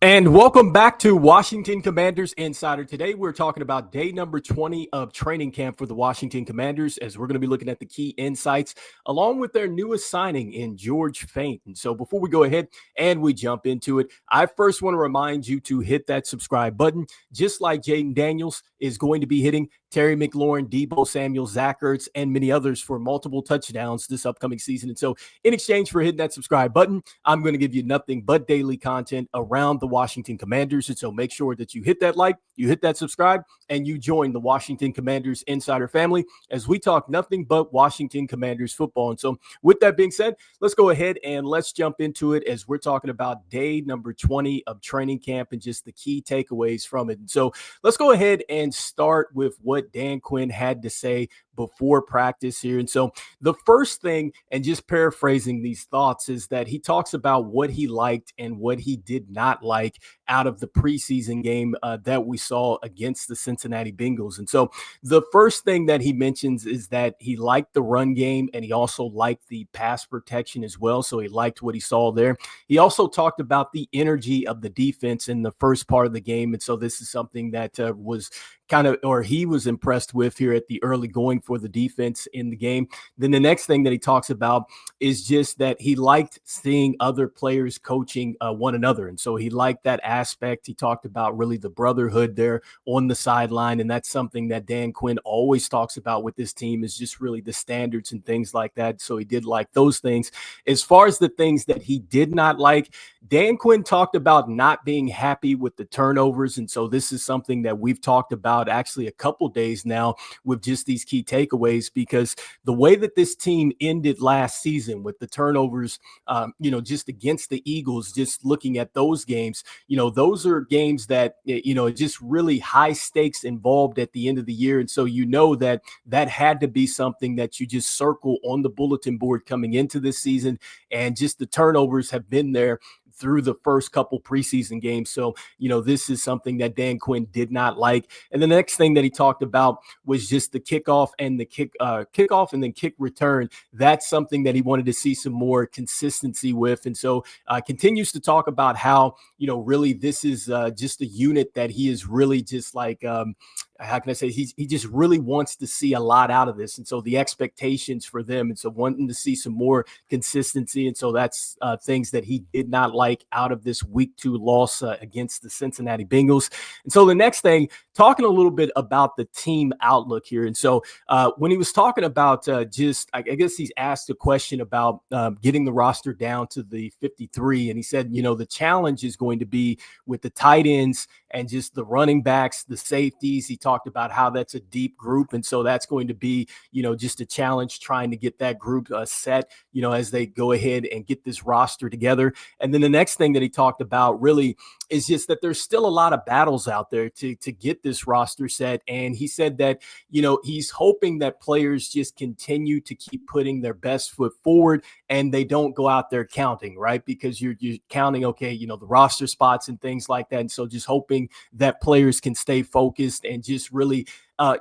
And welcome back to Washington Commanders Insider. Today, we're talking about day number 20 of training camp for the Washington Commanders, as we're going to be looking at the key insights along with their newest signing in George Fant. And so before we go ahead and we jump into it, I first want to remind you to hit that subscribe button, just like Jaden Daniels is going to be hitting. Terry McLaurin, Deebo Samuel, Zach Ertz, and many others for multiple touchdowns this upcoming season. And so in exchange for hitting that subscribe button, I'm going to give you nothing but daily content around the Washington Commanders. And so make sure that you hit that like, you hit that subscribe, and you join the Washington Commanders Insider family as we talk nothing but Washington Commanders football. And so with that being said, let's go ahead and let's jump into it as we're talking about day number 20 of training camp and just the key takeaways from it. And so let's go ahead and start with what Dan Quinn had to say before practice here. And so the first thing, and just paraphrasing these thoughts, is that he talks about what he liked and what he did not like out of the preseason game that we saw against the Cincinnati Bengals. And so the first thing that he mentions is that he liked the run game and he also liked the pass protection as well. So he liked what he saw there. He also talked about the energy of the defense in the first part of the game. And so this is something that he was impressed with here at the early going for the defense in the game. Then the next thing that he talks about is just that he liked seeing other players coaching one another. And so he liked that aspect. He talked about really the brotherhood there on the sideline. And that's something that Dan Quinn always talks about with this team, is just really the standards and things like that. So he did like those things. As far as the things that he did not like, Dan Quinn talked about not being happy with the turnovers. And so this is something that we've talked about actually a couple days now with just these key takeaways, because the way that this team ended last season with the turnovers, just against the Eagles, just looking at those games, those are games that, just really high stakes involved at the end of the year. And so, that had to be something that you just circle on the bulletin board coming into this season. And just the turnovers have been there through the first couple preseason games. So, this is something that Dan Quinn did not like. And the next thing that he talked about was just the kickoff and the kickoff and then kick return. That's something that he wanted to see some more consistency with. And so continues to talk about how, really this is just a unit that he is really just like, how can I say, he just really wants to see a lot out of this. And so the expectations for them, and so wanting to see some more consistency. And so that's things that he did not like out of this week 2 loss against the Cincinnati Bengals. And so the next thing, talking a little bit about the team outlook here. And so when he was talking about I guess he's asked a question about getting the roster down to the 53. And he said, the challenge is going to be with the tight ends and just the running backs, the safeties. He talked about how that's a deep group. And so that's going to be, just a challenge trying to get that group set, as they go ahead and get this roster together. And then the next thing that he talked about really is just that there's still a lot of battles out there to get this roster set. And he said that, he's hoping that players just continue to keep putting their best foot forward and they don't go out there counting, right? Because you're counting, okay, the roster spots and things like that. And so just hoping that players can stay focused and just really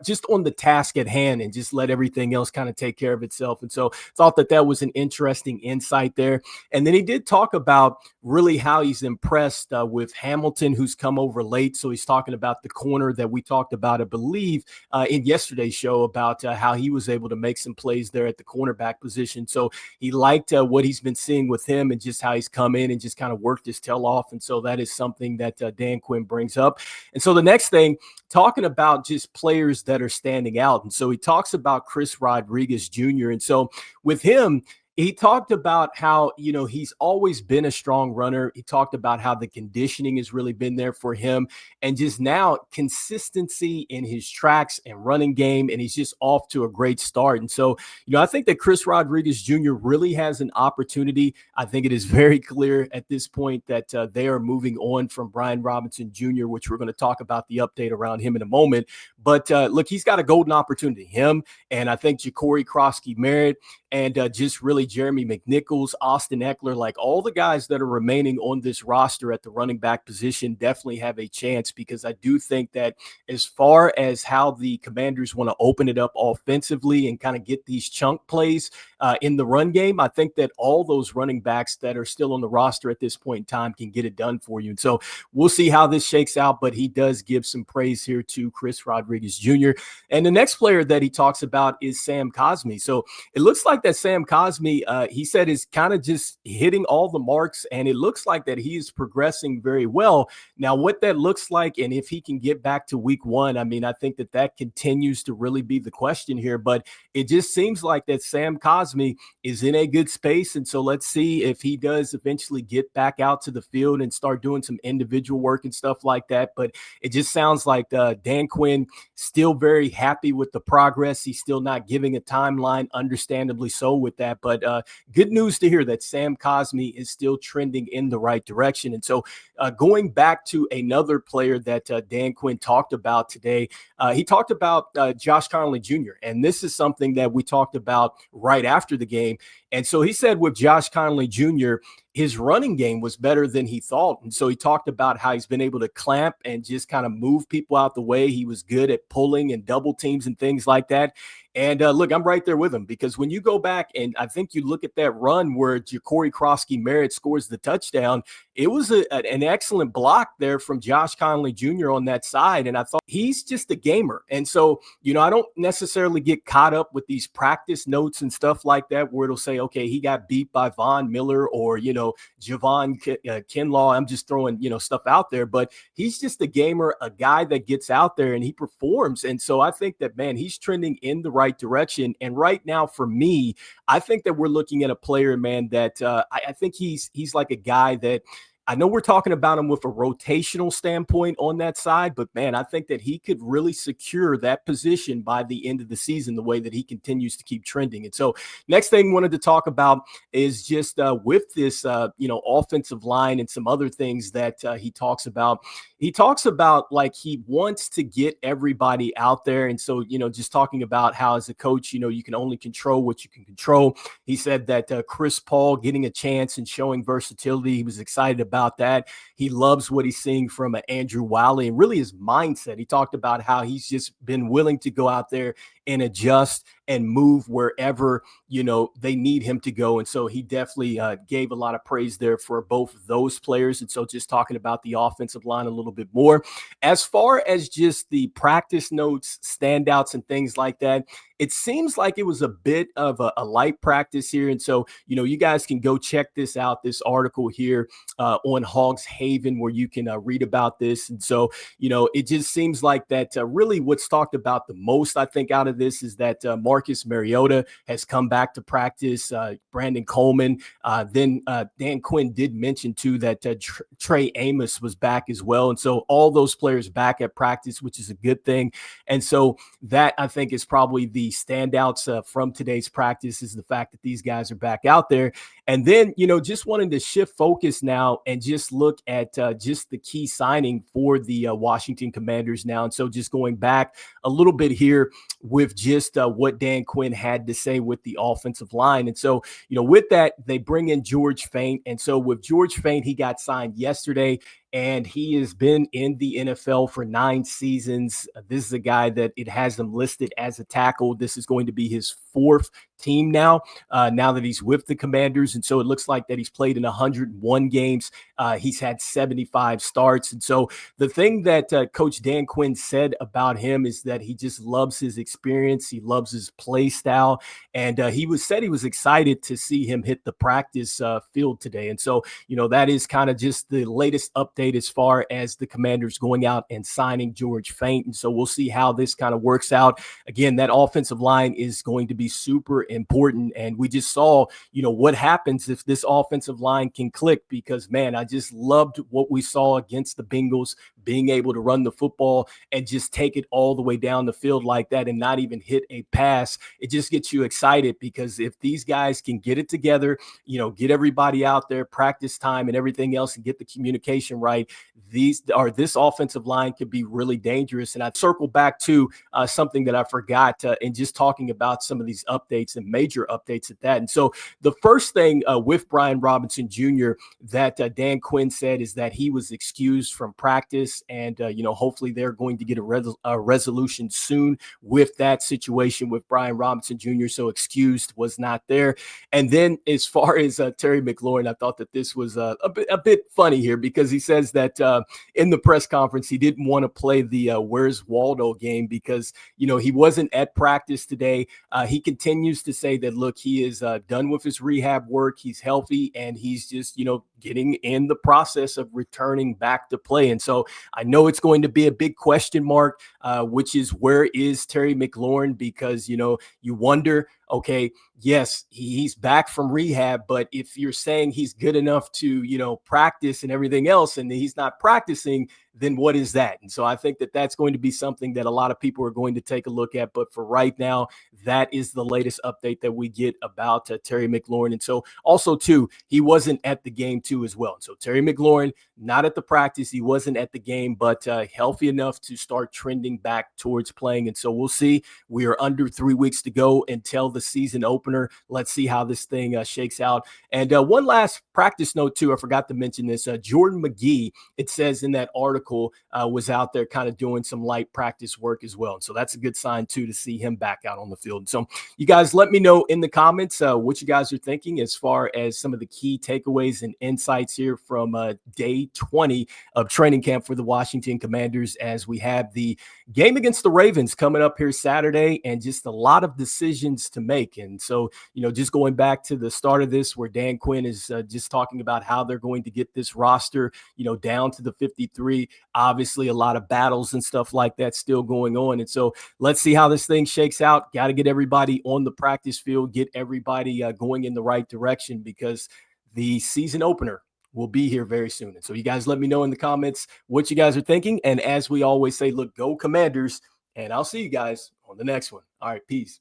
just on the task at hand and just let everything else kind of take care of itself. And so thought that was an interesting insight there. And then he did talk about really how he's impressed with Hamilton, who's come over late. So he's talking about the corner that we talked about, I believe, in yesterday's show about how he was able to make some plays there at the cornerback position. So he liked what he's been seeing with him and just how he's come in and just kind of worked his tail off. And so that is something that Dan Quinn brings up. And so the next thing, talking about just players that are standing out. And so he talks about Chris Rodriguez Jr. And so with him, he talked about how, he's always been a strong runner. He talked about how the conditioning has really been there for him and just now consistency in his tracks and running game. And he's just off to a great start. And so, I think that Chris Rodriguez Jr. really has an opportunity. I think it is very clear at this point that they are moving on from Brian Robinson Jr., which we're going to talk about the update around him in a moment. But look, he's got a golden opportunity, him. And I think Ja'Cory Crosky Merritt and just really Jeremy McNichols, Austin Eckler, like all the guys that are remaining on this roster at the running back position definitely have a chance, because I do think that as far as how the Commanders want to open it up offensively and kind of get these chunk plays in the run game, I think that all those running backs that are still on the roster at this point in time can get it done for you. And so we'll see how this shakes out, but he does give some praise here to Chris Rodriguez Jr. And the next player that he talks about is Sam Cosby. So it looks like that Sam Cosby, he said, is kind of just hitting all the marks, and it looks like that he is progressing very well. Now, what that looks like, and if he can get back to week one, I mean, I think that that continues to really be the question here, but it just seems like that Sam Cosby is in a good space. And so let's see if he does eventually get back out to the field and start doing some individual work and stuff like that. But it just sounds like Dan Quinn still very happy with the progress. He's still not giving a timeline, understandably so with that. But good news to hear that Sam Cosby is still trending in the right direction. And so going back to another player that Dan Quinn talked about today, he talked about Josh Connley Jr. And this is something that we talked about right after the game. And so he said with Josh Connley Jr., his running game was better than he thought. And so he talked about how he's been able to clamp and just kind of move people out the way. He was good at pulling and double teams and things like that. And look, I'm right there with him, because when you go back and I think you look at that run where Ja'Cory Krosky-Merritt scores the touchdown, it was an excellent block there from Josh Connley Jr. on that side. And I thought he's just a gamer. And so, I don't necessarily get caught up with these practice notes and stuff like that where it'll say, okay, he got beat by Von Miller or, Javon Kinlaw. I'm just throwing, stuff out there, but he's just a gamer, a guy that gets out there and he performs. And so I think that, man, he's trending in the right direction. And right now for me, I think that we're looking at a player, man, that I think he's like a guy that I know we're talking about him with a rotational standpoint on that side, but man, I think that he could really secure that position by the end of the season, the way that he continues to keep trending. And so next thing I wanted to talk about is just with this, offensive line and some other things that he talks about. He talks about like he wants to get everybody out there. And so, just talking about how as a coach, you can only control what you can control. He said that Chris Paul getting a chance and showing versatility, he was excited about that. He loves what he's seeing from Andrew Wiley and really his mindset. He talked about how he's just been willing to go out there and adjust and move wherever, they need him to go. And so he definitely gave a lot of praise there for both of those players. And so just talking about the offensive line a little bit more. As far as just the practice notes, standouts, and things like that, it seems like it was a bit of a light practice here. And so, you guys can go check this out, this article here on Hogs Haven, where you can read about this. And so, it just seems like that really what's talked about the most, I think, out of this is that Marcus Mariota has come back to practice, Brandon Coleman. Then Dan Quinn did mention, too, that Trey Amos was back as well. And so all those players back at practice, which is a good thing. And so that, I think, is probably the standouts from today's practice, is the fact that these guys are back out there. And then, just wanting to shift focus now and just look at just the key signing for the Washington Commanders now. And so just going back a little bit here with just what Dan Quinn had to say with the offensive line. And so, with that, they bring in George Fant. And so with George Fant, he got signed yesterday, and he has been in the NFL for 9 seasons. This is a guy that it has him listed as a tackle. This is going to be his 4th team now that he's with the Commanders. And so it looks like that he's played in 101 games. He's had 75 starts. And so the thing that Coach Dan Quinn said about him is that he just loves his experience. He loves his play style. And he said he was excited to see him hit the practice field today. And so, that is kind of just the latest update as far as the Commanders going out and signing George Fant. And so we'll see how this kind of works out. Again, that offensive line is going to be super important. And we just saw, what happens if this offensive line can click, because, man, I just loved what we saw against the Bengals. being able to run the football and just take it all the way down the field like that and not even hit a pass. It just gets you excited because if these guys can get it together, get everybody out there, practice time and everything else, and get the communication right, this offensive line could be really dangerous. And I'd circle back to something that I forgot in just talking about some of these updates and major updates at that. And so the first thing with Brian Robinson Jr. that Dan Quinn said is that he was excused from practice, and hopefully they're going to get a resolution soon with that situation with Brian Robinson Jr. So excused, was not there. And then as far as Terry McLaurin, I thought that this was a bit funny here because he says that in the press conference he didn't want to play the Where's Waldo game because he wasn't at practice today. He continues to say that, look, he is done with his rehab work. He's healthy and he's just getting in the process of returning back to play. And so I know it's going to be a big question mark, which is where is Terry McLaurin? Because you wonder, okay, yes, he's back from rehab, but if you're saying he's good enough to, practice and everything else, and he's not practicing, then what is that? And so I think that that's going to be something that a lot of people are going to take a look at. But for right now, that is the latest update that we get about Terry McLaurin. And so also, too, he wasn't at the game, too, as well. And so Terry McLaurin, not at the practice. He wasn't at the game, but healthy enough to start trending back towards playing. And so we'll see. We are under 3 weeks to go until the season opener. Let's see how this thing shakes out. And one last practice note, too. I forgot to mention this. Jordan McGee, it says in that article, was out there kind of doing some light practice work as well. And so that's a good sign, too, to see him back out on the field. So you guys let me know in the comments what you guys are thinking as far as some of the key takeaways and insights here from day 20 of training camp for the Washington Commanders, as we have the game against the Ravens coming up here Saturday and just a lot of decisions to make. And so, just going back to the start of this where Dan Quinn is just talking about how they're going to get this roster, down to the 53, obviously a lot of battles and stuff like that still going on. And so let's see how this thing shakes out. Got to get everybody on the practice field, get everybody going in the right direction, because the season opener will be here very soon. And so you guys let me know in the comments what you guys are thinking. And as we always say, look, go Commanders, and I'll see you guys on the next one. All right, peace.